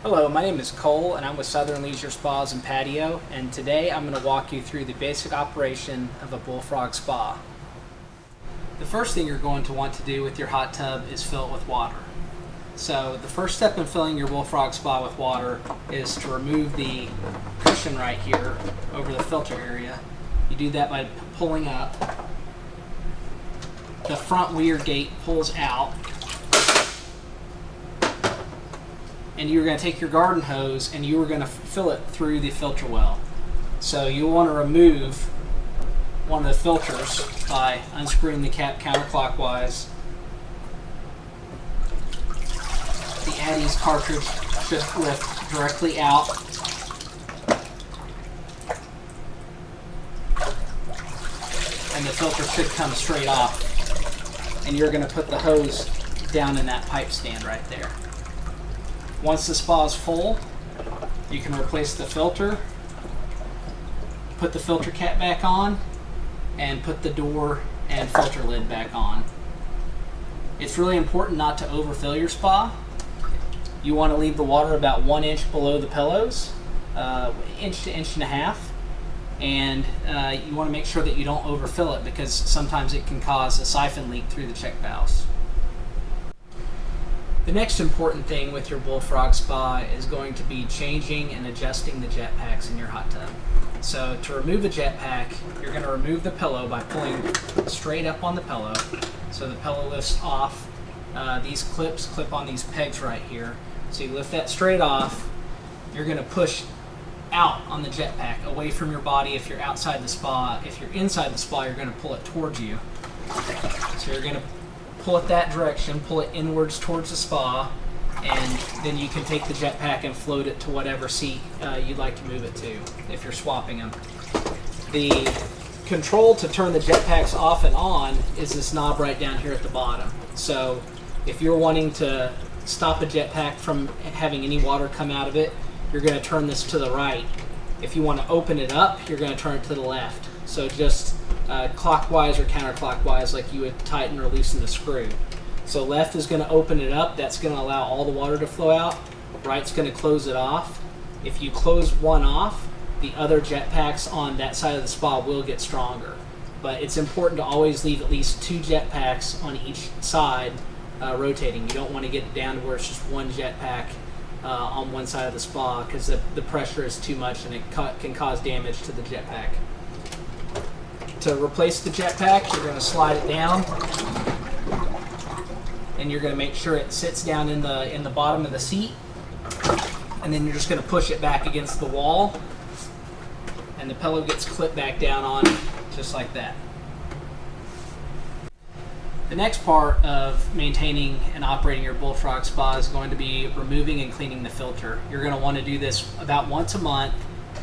Hello, my name is Cole and I'm with Southern Leisure Spas and Patio, and today I'm going to walk you through the basic operation of a Bullfrog Spa. The first thing you're going to want to do with your hot tub is fill it with water. So the first step in filling your Bullfrog Spa with water is to remove the cushion right here over the filter area. You do that by pulling up. The front weir gate pulls out, and you're going to take your garden hose and you are going to fill it through the filter well. So you'll want to remove one of the filters by unscrewing the cap counterclockwise. The Addy's cartridge should lift directly out. And the filter should come straight off. And you're going to put the hose down in that pipe stand right there. Once the spa is full, you can replace the filter, put the filter cap back on, and put the door and filter lid back on. It's really important not to overfill your spa. You want to leave the water about 1 inch below the pillows, inch to inch and a half, and you want to make sure that you don't overfill it because sometimes it can cause a siphon leak through the check valves. The next important thing with your Bullfrog Spa is going to be changing and adjusting the jet packs in your hot tub. So to remove a jet pack, you're going to remove the pillow by pulling straight up on the pillow. So the pillow lifts off. These clips clip on these pegs right here. So you lift that straight off. You're going to push out on the jet pack, away from your body if you're outside the spa. If you're inside the spa, you're going to pull it towards you. So you're going to pull it that direction, pull it inwards towards the spa, and then you can take the jet pack and float it to whatever seat you'd like to move it to if you're swapping them. The control to turn the jet packs off and on is this knob right down here at the bottom. So if you're wanting to stop a jet pack from having any water come out of it, you're going to turn this to the right. If you want to open it up, you're going to turn it to the left. So just clockwise or counterclockwise, like you would tighten or loosen the screw. So left is going to open it up. That's going to allow all the water to flow out. Right's going to close it off. If you close one off, the other jet packs on that side of the spa will get stronger. But it's important to always leave at least 2 jet packs on each side rotating. You don't want to get it down to where it's just one jet pack on one side of the spa, because the pressure is too much and it can cause damage to the jet pack. To replace the jet pack, you're going to slide it down, and you're going to make sure it sits down in the bottom of the seat, and then you're just going to push it back against the wall, and the pillow gets clipped back down on just like that. The next part of maintaining and operating your Bullfrog Spa is going to be removing and cleaning the filter. You're going to want to do this about once a month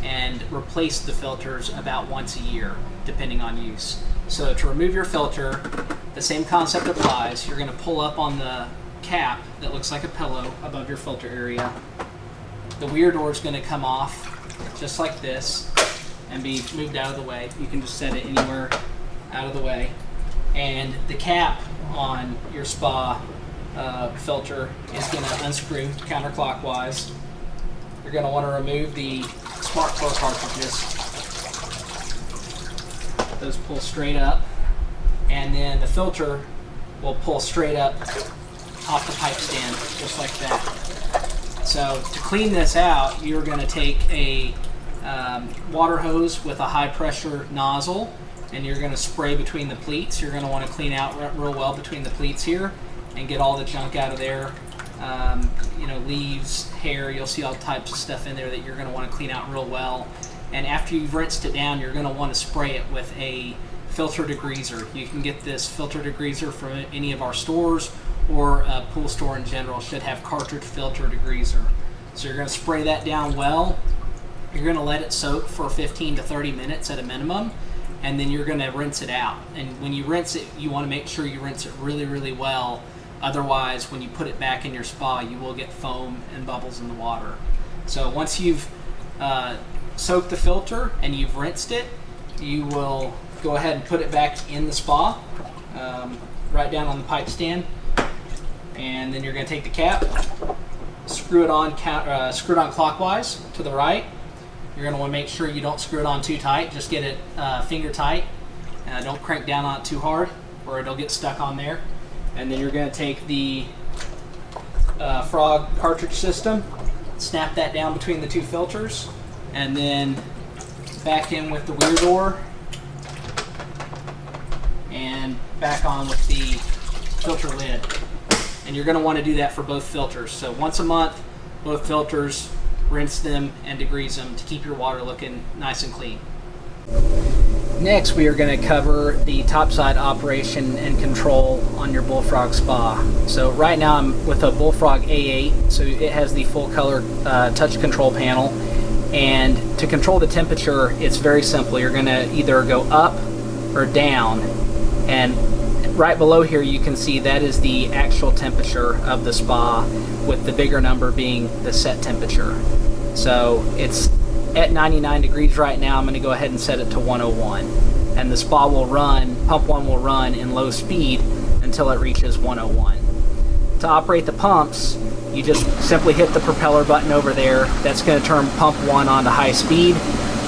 and replace the filters about once a year, depending on use. So to remove your filter, the same concept applies. You're going to pull up on the cap that looks like a pillow above your filter area. The weir door is going to come off just like this and be moved out of the way. You can just set it anywhere out of the way. And the cap on your spa filter is going to unscrew counterclockwise. You're going to want to remove the Smart Flow cartridges. Those pull straight up, and then the filter will pull straight up off the pipe stand, just like that. So to clean this out, you're going to take a water hose with a high pressure nozzle, and you're going to spray between the pleats. You're going to want to clean out real well between the pleats here and get all the junk out of there. Leaves, hair, you'll see all types of stuff in there that you're going to want to clean out real well. And after you've rinsed it down, you're going to want to spray it with a filter degreaser. You can get this filter degreaser from any of our stores, or a pool store in general should have cartridge filter degreaser. So you're going to spray that down well. You're going to let it soak for 15 to 30 minutes at a minimum, and then you're going to rinse it out. And when you rinse it, you want to make sure you rinse it really, really well. Otherwise, when you put it back in your spa, you will get foam and bubbles in the water. So once you've soaked the filter and you've rinsed it, you will go ahead and put it back in the spa, right down on the pipe stand. And then you're going to take the cap, screw it on clockwise to the right. You're going to want to make sure you don't screw it on too tight. Just get it finger tight. Don't crank down on it too hard or it'll get stuck on there. And then you're going to take the Frog cartridge system, snap that down between the two filters, and then back in with the weir door and back on with the filter lid. And you're going to want to do that for both filters. So once a month, both filters, rinse them and degrease them to keep your water looking nice and clean. Next, we are going to cover the topside operation and control on your Bullfrog Spa. So right now I'm with a Bullfrog A8, so it has the full color touch control panel. And to control the temperature, it's very simple. You're going to either go up or down, and right below here you can see that is the actual temperature of the spa, with the bigger number being the set temperature. So it's at 99 degrees right now. I'm going to go ahead and set it to 101, and the spa will run, pump 1 will run in low speed until it reaches 101. To operate the pumps, you just simply hit the propeller button over there. That's going to turn pump 1 on to high speed.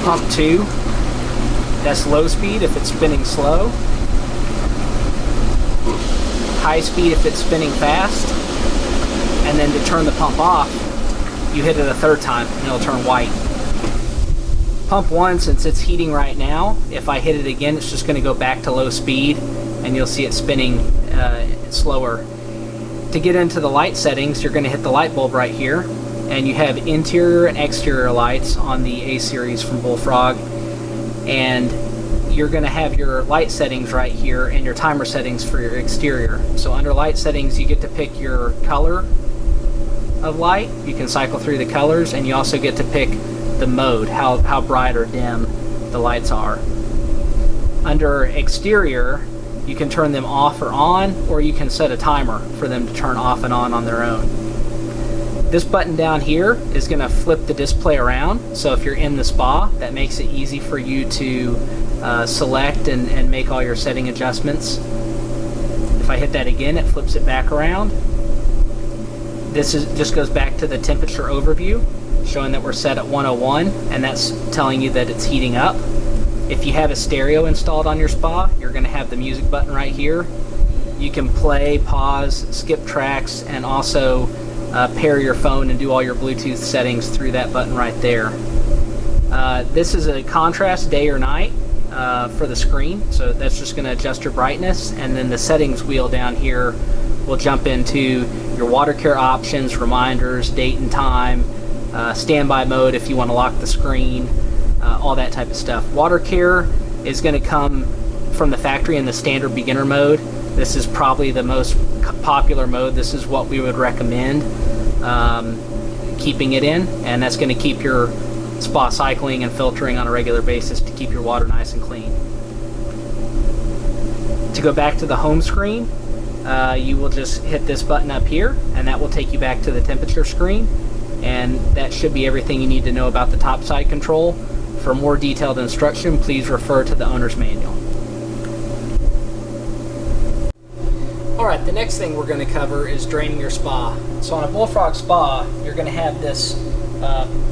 Pump 2, that's low speed if it's spinning slow. High speed if it's spinning fast. And then to turn the pump off, you hit it a third time and it'll turn white. Pump 1, since it's heating right now, if I hit it again, it's just going to go back to low speed and you'll see it spinning slower. To get into the light settings, you're going to hit the light bulb right here, and you have interior and exterior lights on the A series from Bullfrog, and you're going to have your light settings right here and your timer settings for your exterior. So under light settings, you get to pick your color of light. You can cycle through the colors, and you also get to pick the mode, how bright or dim the lights are. Under exterior, you can turn them off or on, or you can set a timer for them to turn off and on their own. This button down here is going to flip the display around, so if you're in the spa, that makes it easy for you to select and make all your setting adjustments. If I hit that again, it flips it back around. This just goes back to the temperature overview, showing that we're set at 101, and that's telling you that it's heating up. If you have a stereo installed on your spa, you're going to have the music button right here. You can play, pause, skip tracks, and also pair your phone and do all your Bluetooth settings through that button right there. This is a contrast day or night for the screen, so that's just going to adjust your brightness, and then the settings wheel down here will jump into your water care options, reminders, date and time, standby mode if you want to lock the screen, all that type of stuff. Water care is going to come from the factory in the standard beginner mode. This is probably the most popular mode. This is what we would recommend keeping it in, and that's going to keep your spa cycling and filtering on a regular basis to keep your water nice and clean. To go back to the home screen, you will just hit this button up here, and that will take you back to the temperature screen, and that should be everything you need to know about the topside control. For more detailed instruction, please refer to the owner's manual. Alright, the next thing we're going to cover is draining your spa. So on a Bullfrog Spa, you're going to have this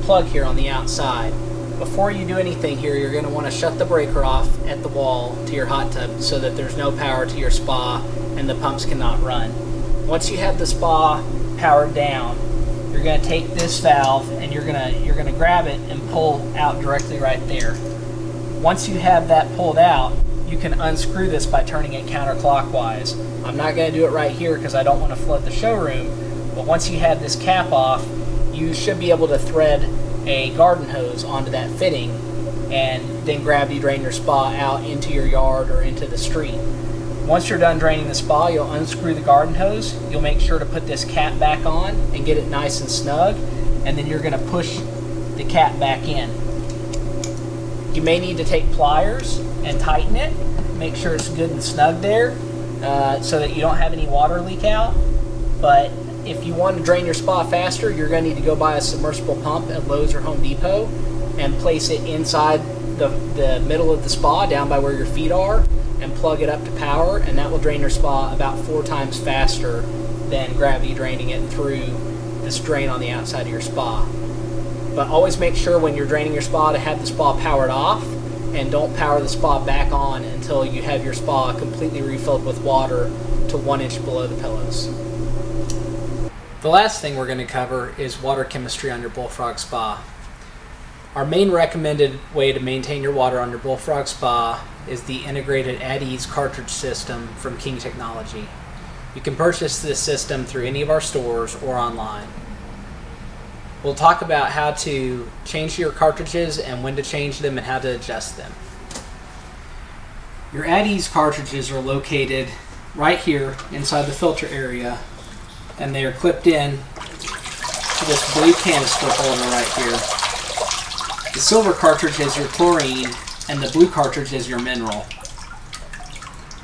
plug here on the outside. Before you do anything here, you're going to want to shut the breaker off at the wall to your hot tub so that there's no power to your spa and the pumps cannot run. Once you have the spa powered down, you're going to take this valve and you're going to grab it and pull out directly right there. Once you have that pulled out, you can unscrew this by turning it counterclockwise. I'm not going to do it right here because I don't want to flood the showroom, but once you have this cap off, you should be able to thread a garden hose onto that fitting and then gravity drain your spa out into your yard or into the street. Once you're done draining the spa, you'll unscrew the garden hose. You'll make sure to put this cap back on and get it nice and snug, and then you're going to push the cap back in. You may need to take pliers and tighten it, make sure it's good and snug there so that you don't have any water leak out. But if you want to drain your spa faster, you're going to need to go buy a submersible pump at Lowe's or Home Depot and place it inside the middle of the spa down by where your feet are and plug it up to power, and that will drain your spa about 4 times faster than gravity draining it through this drain on the outside of your spa. But always make sure when you're draining your spa to have the spa powered off, and don't power the spa back on until you have your spa completely refilled with water to 1 inch below the pillows. The last thing we're going to cover is water chemistry on your Bullfrog Spa. Our main recommended way to maintain your water on your Bullfrog Spa is the integrated At Ease cartridge system from King Technology. You can purchase this system through any of our stores or online. We'll talk about how to change your cartridges and when to change them and how to adjust them. Your At Ease cartridges are located right here inside the filter area, and they are clipped in to this blue canister holder right here. The silver cartridge is your chlorine and the blue cartridge is your mineral.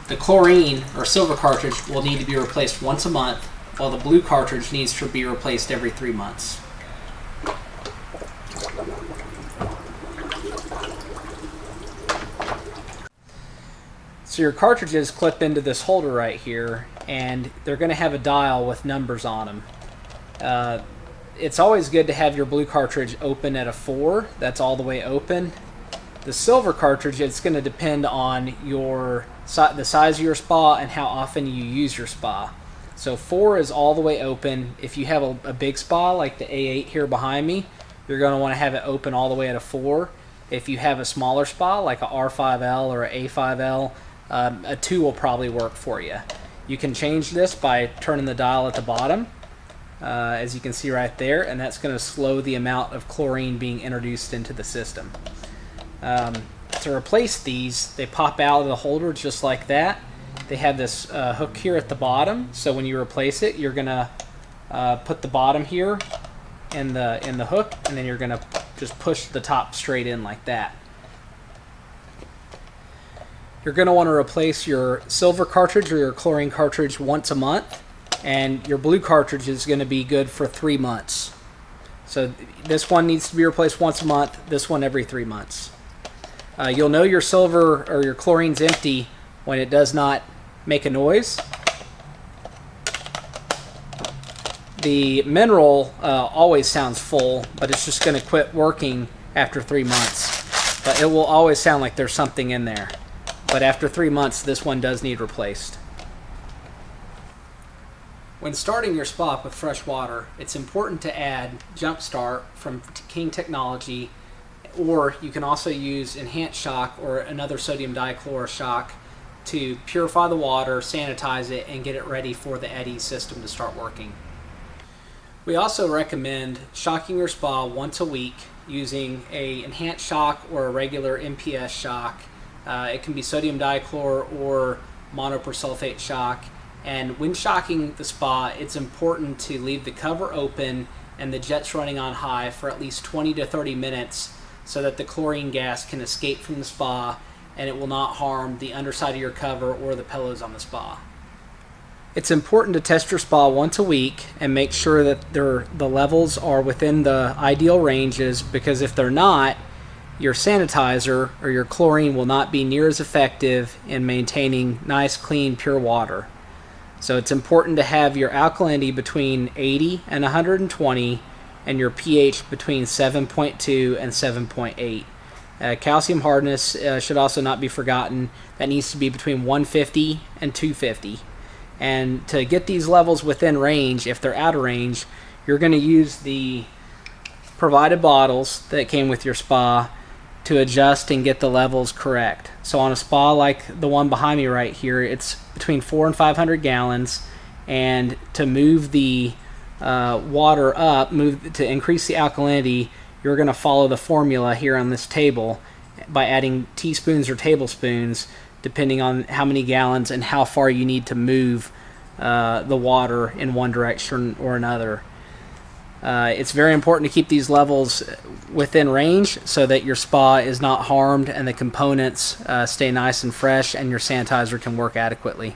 The chlorine or silver cartridge will need to be replaced once a month, while the blue cartridge needs to be replaced every 3 months. So your cartridges clip into this holder right here, and they're going to have a dial with numbers on them. It's always good to have your blue cartridge open at a 4. That's all the way open. The silver cartridge, it's going to depend on the size of your spa and how often you use your spa. So 4 is all the way open. If you have a big spa like the A8 here behind me, you're going to want to have it open all the way at a 4. If you have a smaller spa like a R5L or a A5L, a 2 will probably work for you. You can change this by turning the dial at the bottom, as you can see right there, and that's going to slow the amount of chlorine being introduced into the system. To replace these, they pop out of the holder just like that. They have this hook here at the bottom, so when you replace it, you're going to put the bottom here in the hook, and then you're going to just push the top straight in like that. You're going to want to replace your silver cartridge or your chlorine cartridge once a month, and your blue cartridge is going to be good for 3 months. So this one needs to be replaced once a month, this one every 3 months. You'll know your silver or your chlorine's empty when it does not make a noise. The mineral always sounds full, but it's just going to quit working after 3 months. But it will always sound like there's something in there. But after 3 months, this one does need replaced. When starting your spa with fresh water, it's important to add Jumpstart from King Technology, or you can also use Enhanced Shock or another sodium dichloride shock to purify the water, sanitize it, and get it ready for the At Ease system to start working. We also recommend shocking your spa once a week using a Enhanced Shock or a regular MPS shock. It can be sodium dichloride or monopersulfate shock. And when shocking the spa, it's important to leave the cover open and the jets running on high for at least 20 to 30 minutes so that the chlorine gas can escape from the spa and it will not harm the underside of your cover or the pillows on the spa. It's important to test your spa once a week and make sure that the levels are within the ideal ranges, because if they're not, your sanitizer or your chlorine will not be near as effective in maintaining nice, clean, pure water. So it's important to have your alkalinity between 80 and 120 and your pH between 7.2 and 7.8. Calcium hardness should also not be forgotten. That needs to be between 150 and 250. And to get these levels within range, if they're out of range, you're going to use the provided bottles that came with your spa to adjust and get the levels correct. So on a spa like the one behind me right here, it's between 400 and 500 gallons, and to move the water up, to increase the alkalinity, you're going to follow the formula here on this table by adding teaspoons or tablespoons depending on how many gallons and how far you need to move the water in one direction or another. It's very important to keep these levels within range so that your spa is not harmed and the components stay nice and fresh and your sanitizer can work adequately.